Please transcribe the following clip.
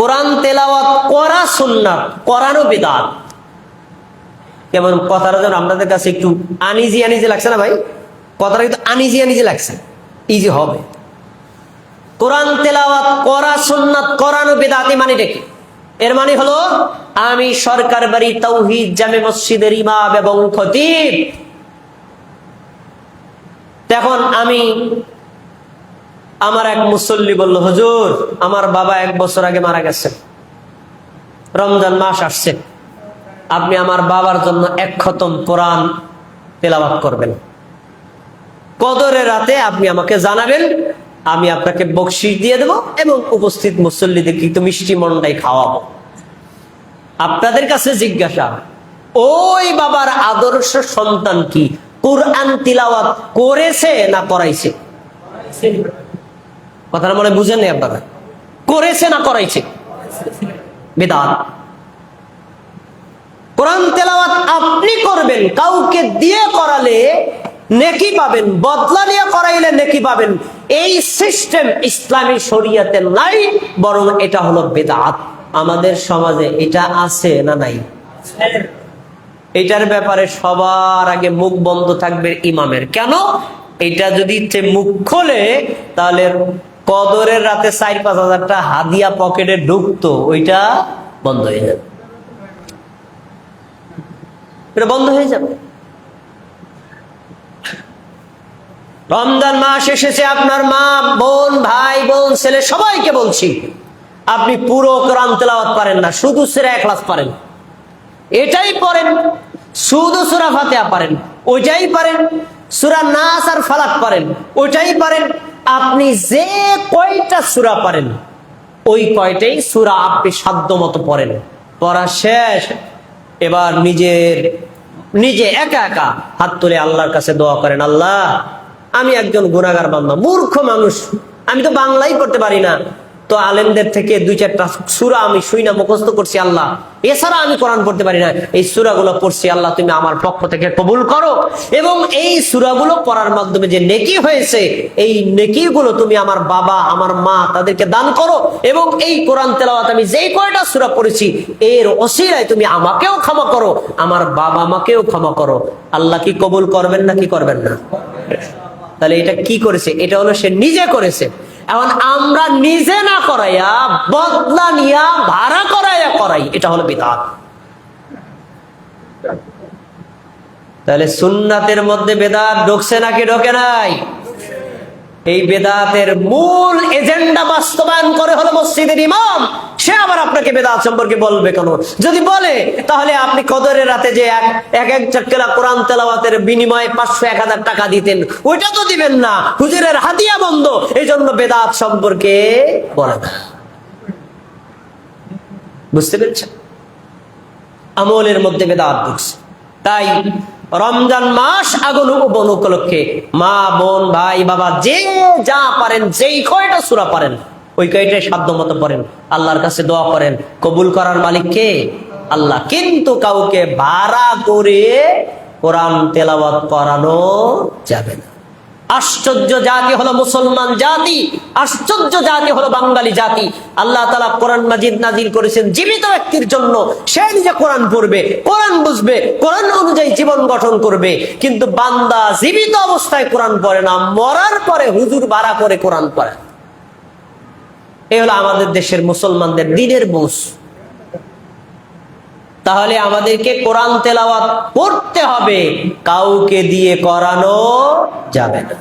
কোরআন তেলাওয়াত করা সুন্নাত, করানো বিদআত। কেমন কথাটা যেন আপনাদের কাছে একটু আনইজি লাগছে না ভাই? কথাটা কিন্তু আনইজি লাগছে, ইজি হবে। কোরআন তেলাওয়াত করা সুন্নাত, করানো বিদআত, মানে কি? এর মানে হলো আমি সরকার বাড়ি তাওহীদ জামে মসজিদের ইমাম এবং খতিব, তখন আমার এক মুসল্লি বলল, হুজুর আমার বাবা 1 বছর আগে মারা গেছে, রমজান মাস আসছে, আপনি আমার বাবার জন্য 1 খতম কোরআন তেলাওয়াত করবেন, কদরের রাতে আপনি আমাকে জানাবেন, আমি আপনাকে বকশিশ দিয়ে দেব এবং উপস্থিত মুসল্লিদের কিন্তু মিষ্টি মন্ডাই খাওয়াবো। আপনাদের কাছে জিজ্ঞাসা, ওই বাবার আদর্শ সন্তান কি কোরআন তিলাওয়াত করেছে না করাইছে? কথাটা মনে বুঝেন না আপনারা? করেছে না করাইছে? বিদআত। কোরআন তেলাওয়াত আপনি করবেন, কাউকে দিয়ে করালে নেকি পাবেন, বদলা নিয়ে করাইলে নেকি পাবেন, এই সিস্টেম ইসলামী শরীয়তে নাই, বরং এটা হলো বিদআত। আমাদের সমাজে এটা আছে না নাই? এটার ব্যাপারে সবার আগে মুখ বন্ধ থাকবে ইমামের। কেন? এটা যদি মুখ খোলে তাহলে কদরের রাতে 4-5 হাজারটা হাদিয়া পকেটে ঢুকতো, ওইটা বন্ধ হয়ে যাবে, এটা বন্ধ হয়ে যাবে। রমজান মাস এসেছে, আপনার মা, বোন, ভাই, বোন, ছেলে সবাইকে বলছি, আপনি পুরো কোরআন তেলাওয়াত পারেন না, শুধু সূরা ইখলাস পারেন, এটাই পড়েন। শুধু সূরা ফাতিহা পারেন, ওইটাই পারেন। সূরা নাস আর ফালাক পারেন, ওইটাই পারেন। আপনি যে কয়টা সূরা পারেন ওই কয়টাই সূরা আপনি সাধ্য মতো পড়েন। পড়া শেষ, এবার নিজে একা একা হাত তুলে আল্লাহর কাছে দোয়া করেন, আল্লাহ আমি একজন গুনাহগার বান্দা, মূর্খ মানুষ, আমি তো বাংলাই পড়তে পারি না, তো আলেমদের থেকে 2-4টা সূরা আমি শুই না মুখস্থ করছি, আল্লাহ এছাড়া আমি কোরআন পড়তে পারি না, এই সূরাগুলো পড়ছি, আল্লাহ তুমি আমার পক্ষ থেকে কবুল করো, এবং এই সূরাগুলো পড়ার মাধ্যমে যে নেকি হয়েছে এই নেকিগুলো তুমি আমার বাবা, আমার মা, তাদেরকে দান করো, এবং এই কোরআন তেলাওয়াত আমি যেই কয়টা সূরা পড়েছি এর ওসিলায় তুমি আমাকেও ক্ষমা করো, আমার বাবা মাকেও ক্ষমা করো। আল্লাহ কি কবুল করবেন না কি করবেন না? তাহলে এটা কি করেছে? এটা হলো সে নিজে করেছে। এখন আমরা নিজে না করাইয়া বদলা নিয়া ভাড়া করাইয়া করাই, এটা হলো বিদআত। তাহলে সুন্নাতের মধ্যে বেদাত ঢুকছে নাকি ঢোকে নাই? এই বেদাতের মূল এজেন্ডা বাস্তবায়ন করে হলো মসজিদের ইমাম। সে আবার আপনাকে বেদাত সম্পর্কে বলবে কেন? যদি বলে তাহলে আপনি কদরের রাতে যে এক চাক্কেলা কোরআন তেলাওয়াতের বিনিময়ে 500-1000 টাকা দিতেন, ওইটা তো দিবেন না, হুজুরের হাদিয়া বন্ধ, এই জন্য বেদাত সম্পর্কে বলে না। বুঝতে পেরেছেন? আমলের মধ্যে বেদাত ঢুকছে। তাই রমজান মাস আগমন উপলক্ষে মা, বোন, ভাই, বাবা যে যা পারেন, যেই কয়টা সূরা পারেন ওই কয়টাই সাধ্য মতো পড়েন, আল্লাহর কাছে দোয়া করেন। কবুল করার মালিক কে? আল্লাহ। কিন্তু কাউকে ভাড়া করে কোরআন তেলাওয়াত করানো যাবে না। আশ্চর্য জাতি হলো মুসলমান জাতি, আশ্চর্য জাতি হলো বাঙালি জাতি। আল্লাহ তাআলা কোরআন মাজিদ নাজিল করেছেন জীবিত ব্যক্তির জন্য, সে নিজে কোরআন পড়বে, কোরআন বুঝবে, কোরআন অনুযায়ী জীবন গঠন করবে। কিন্তু বান্দা জীবিত অবস্থায় কোরআন পড়ে না, মরার পরে হুজুর ভাড়া করে কোরআন পড়ে। এই হলো আমাদের দেশের মুসলমানদের দিনের বুঝ। তাহলে আমাদেরকে কোরআন তেলাওয়াত করতে হবে, কাউকে দিয়ে করানো যাবে না।